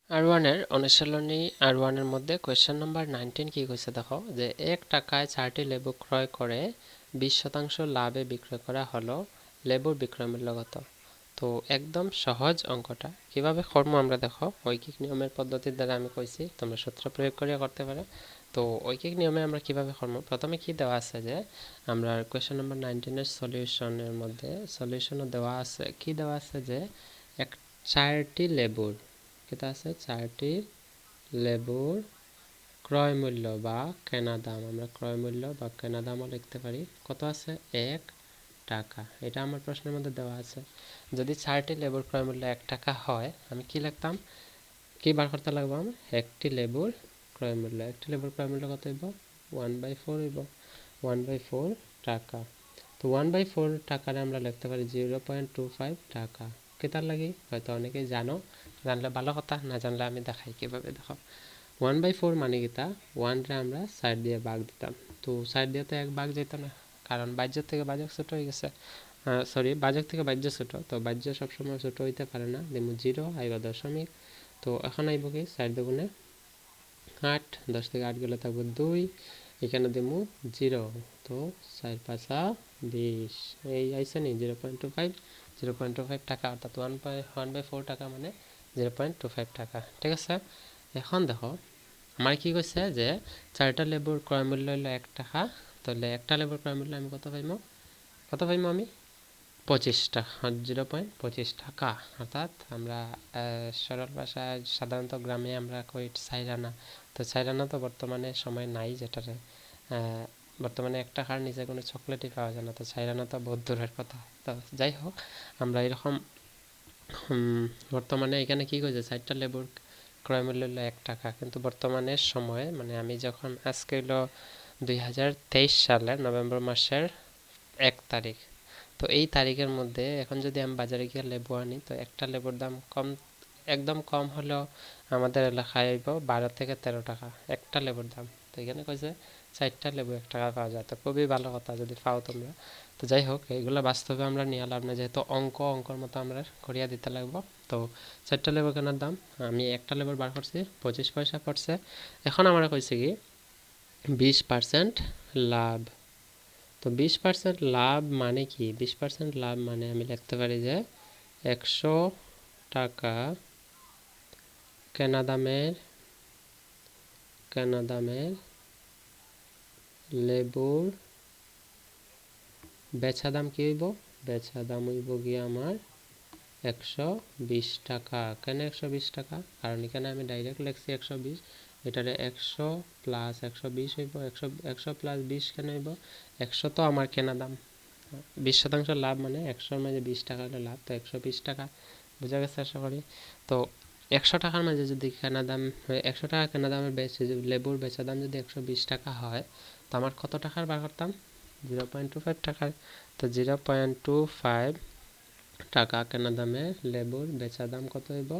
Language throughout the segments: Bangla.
R1 এর অনুশীলনী R1 এর মধ্যে কোয়েশ্চেন নাম্বার 19 কি কইছে দেখো যে 1 টাকায় 4টি লেবু ক্রয় করে 20% লাভে বিক্রয় করা হলো লেবুর বিক্রয় মূল্য কত। তো একদম সহজ অঙ্কটা কিভাবে করব আমরা দেখো ঐকিক নিয়মের পদ্ধতির দ্বারা আমি কইছি তোমরা সূত্র প্রয়োগ করে করতে পারো। তো ঐকিক নিয়মে আমরা কিভাবে করব প্রথমে কি দেওয়া আছে যে আমরা কোয়েশ্চেন নাম্বার 19 এর সলিউশনের মধ্যে সলিউশনও দেওয়া আছে কি দেওয়া আছে যে 4টি লেবুর এটা আছে 4টি লেবুর ক্রয় মূল্য বা কেনা দাম আমরা ক্রয় মূল্য বা কেনা দামও লিখতে পারি কত আছে 1 টাকা। এটা আমার প্রশ্নের মধ্যে দেওয়া আছে। যদি 4টি লেবুর ক্রয় মূল্য 1 টাকা হয় আমি কি লিখতাম কি বার করতে লাগবে আমার একটি লেবুর ক্রয় মূল্য একটি লেবুর ক্রয় মূল্য কত হইব 1/4 হইব 1/4 টাকা। তো 1/4 টাকারে আমরা লিখতে পারি 0.25 টাকা। কেতার লাগি হয়তো অনেকেই জানো জানলে ভালো কথা না জানলে আমি দেখাই কিভাবে দেখো 1/4 মানে কিতা 1 রে আমরা 4 দিয়ে ভাগ দিতাম তো 4 দিয়ে তো 1 ভাগ যেত না কারণ বাহ্যক থেকে ভাজক ছোট হয়ে গেছে সরি ভাজক থেকে বাহ্য ছোট তো বাহ্য সব সময় ছোট হইতে পারে না দিমু 0 আইবা দশমিক তো এখন আইব কি 4 দুগুণে 8 10 থেকে 8 গেলে থাকবে 2 এখানে দিমু 0 তো 4 5 20 এই আইছে নি 0.25 টাকা অর্থাৎ 1/4 টাকা মানে 0.25 টাকা ঠিক আছে। এখন দেখো আমার কি কইছে যে 4টা লেবুর ক্রয় মূল্য হলো 1 টাকা তাহলে একটা লেবুর ক্রয় মূল্য আমি কত পাইমু আমি 25 টাকা 0.25 টাকা অর্থাৎ আমরা সরল ভাষায় সাধারণত গ্রামে আমরা কই 4 আনা তো 4 আনা তো বর্তমানে সময় নাই যেটারে বর্তমানে 1 টাকার নিচে কোনো চকলেটই পাওয়া যায় না তো 4 আনা তো বহুত দূরের কথা। তো যাই হোক আমরা এরকম বর্তমানে এখানে কি কইছে 4টা লেবুর ক্রয় মূল্য হলো 1 টাকা কিন্তু বর্তমানে সময়ে মানে আমি যখন আজকে হলো 2023 সালের নভেম্বর মাসের 1 তারিখ তো এই তারিখের মধ্যে এখন যদি আমি বাজারে গিয়ে লেবু আনি তো একটা লেবুর দাম কম একদম কম হলেও আমাদের এলাকায় আইব 12 থেকে 13 টাকা একটা লেবুর দাম। তো এখানে কইছে 4টা লেবু 1 টাকা পাওয়া যায় তো খুবই ভালো কথা যদি পাও তোমরা। তো যাই হোক এইগুলো বাস্তবে আমরা নিয়ে লাভ না যেহেতু অঙ্কর মতো আমরা করিয়া দিতে লাগবো। তো 4টা লেবু কেনার দাম আমি একটা লেবুর বার করছি 25 পয়সা পড়ছে। এখন আমরা কইছি কি 20% লাভ। তো 20% লাভ মানে কি 20% লাভ মানে আমি লিখতে পারি যে 100 টাকা কেনা দামের লেবুর বেচা দাম কি হইব বেচা দাম হইব গিয়ে আমার 120 টাকা। কেন 120 টাকা কারণ এখানে আমি ডাইরেক্ট লিখছি 120 এটারে 100 প্লাস 120 হইব 100 প্লাস 20 কেন হইব 100 তো আমার কেনা দাম 20% লাভ মানে 100 মাঝে 20 টাকা হলে লাভ তো 120 টাকা বুঝা গেছে আশা করি। তো 100 টাকার মাঝে যদি কেনা দাম 100 টাকা কেনা দামের লেবুর বেচা দাম যদি 120 টাকা হয় তো আমার কত টাকার বার করতাম 0.25 টাকার। তো 0.25 টাকা কেনা দামে লেবুর বেচা দাম কত হইব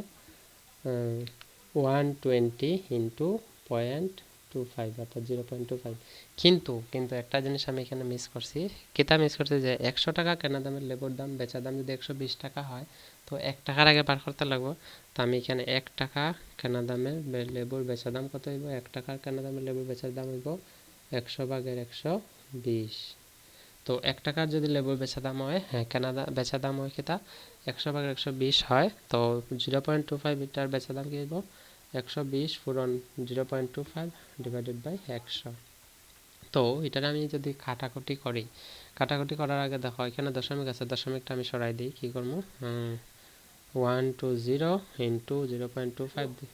120 ইন্টু 0.25 অর্থাৎ 0.25। কিন্তু একটা জিনিস আমি এখানে মিস করছি কিতা মিস করছি যে 100 টাকা কেনা দামের লেবুর দাম বেচা দাম যদি 120 টাকা হয় তো 1 টাকার আগে বার করতে লাগবো। তো আমি এখানে 1 টাকা কেনা দামের লেবুর বেচা দাম কত হইব 1 টাকার কেনা দামের লেবুর বেচা দাম হইব 100/120। তো 1 টাকার যদি লেবুর বেচা দাম হয় হ্যাঁ কেনা বেচা দাম হয় কিতা 100/120 হয় তো 0.25 এটার বেচা দাম কি হইব 120 পূরণ 0.25 ডিভাইডেড বাই 100। তো এটার আমি যদি কাটাকুটি করার আগে দেখো এখানে দশমিক আছে দশমিকটা আমি সরাই দিই কি করব 120 ইন্টু 0.25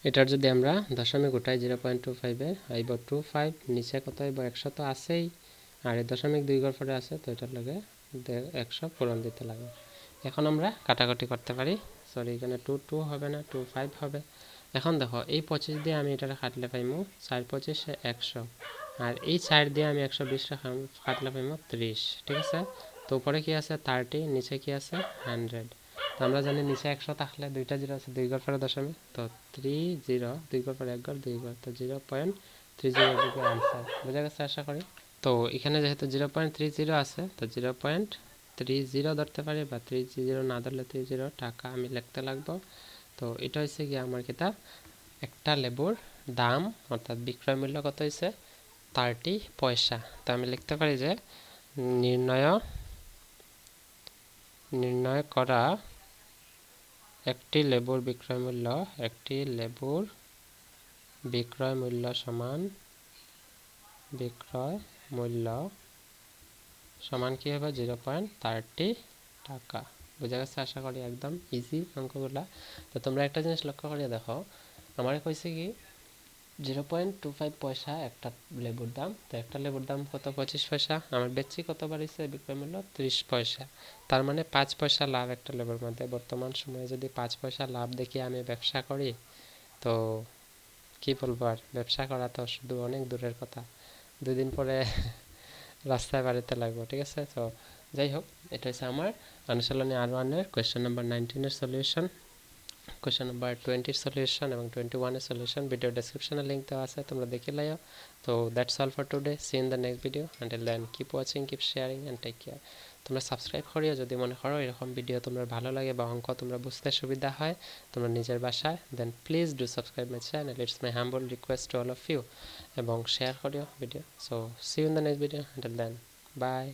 এটার যদি আমরা দশমিক উঠাই 0.25 এ আইব 25 নিচে কত আইব 100 তো আছেই আর এই দশমিক 2 ঘর পরে আছে তো এটার লগে 100 পূরণ দিতে লাগবে। এখন আমরা কাটাকুটি করতে পারি সরি এখানে 2 হবে না 25 হবে। এখন দেখো এই 25 দিয়ে আমি এটারে কাটলে পাইমু 4 25 100 আর এই 4 দিয়ে আমি 120 টা কাটলে পাইমু 30 ঠিক আছে। তো উপরে কি আছে 30 নিচে কি আছে 100 তো আমরা জানি নিচে 100 থাকলে দুইটা জিরো আছে 2 ঘর পরে দশমিক তো 30 2 ঘর পরে 1 ঘর 2 ঘর তো 0.30 দিকে आंसर বুঝা গেছে আশা করি। তো এখানে যেহেতু 0.30 আছে তো 0.30 ধরতে পারি বা 30 না ধরলে 30 টাকা আমি লিখতে লাগবো। তো তো এটা হচ্ছে কি আমার কিতা একটা লেবুর দাম অর্থাৎ বিক্রয় মূল্য কত হয়েছে 30 পয়সা। তো আমি লিখতে পারি যে নির্ণয় করা একটি লেবুর বিক্রয় মূল্য সমান কি হবে 0.30 টাকা। বুঝা গেছে আশা করি, একদম ইজি অঙ্কগুলা। তো তোমরা একটা জিনিস লক্ষ্য করে দেখো, আমার কইছে কি 0.25 পয়সা একটা লেবুর দাম। তো একটা লেবুর দাম কত 25 পয়সা, আমার বেচছি কত বাড়িছে বিক্রয় মূল্য 30 পয়সা। তার মানে 5 পয়সা লাভ একটা লেবুর মধ্যে। বর্তমান সময়ে যদি 5 পয়সা লাভ দেখি আমি ব্যবসা করি, তো কি বলবো, আর ব্যবসা করা তো শুধু অনেক দূরের কথা, 2 দিন পরে রাস্তায় বাড়িতে লাগবো। ঠিক আছে, তো যাই হোক, এটা হচ্ছে আমার অনুশীলনী R1 এর কোয়েশ্চেন নাম্বার 19 এর সলিউশন, কোয়েশ্চেন নাম্বার 20 এর সলিউশন এবং 21 এর সলিউশন ভিডিও ডেসক্রিপশনে লিংক দেওয়া আছে, তোমরা দেখে লাইও। তো that's all for today, see in the next video, until then keep watching, keep sharing and take care. তোমরা সাবস্ক্রাইব করিও যদি মনে করো এরকম ভিডিও তোমরা ভালো লাগে বা অঙ্ক তোমরা বুঝতে সুবিধা হয় তোমরা নিজের ভাষায়, then please do subscribe my channel, it's my humble request to all of you, এবং শেয়ার করিও video. So see you in the next video, until then by.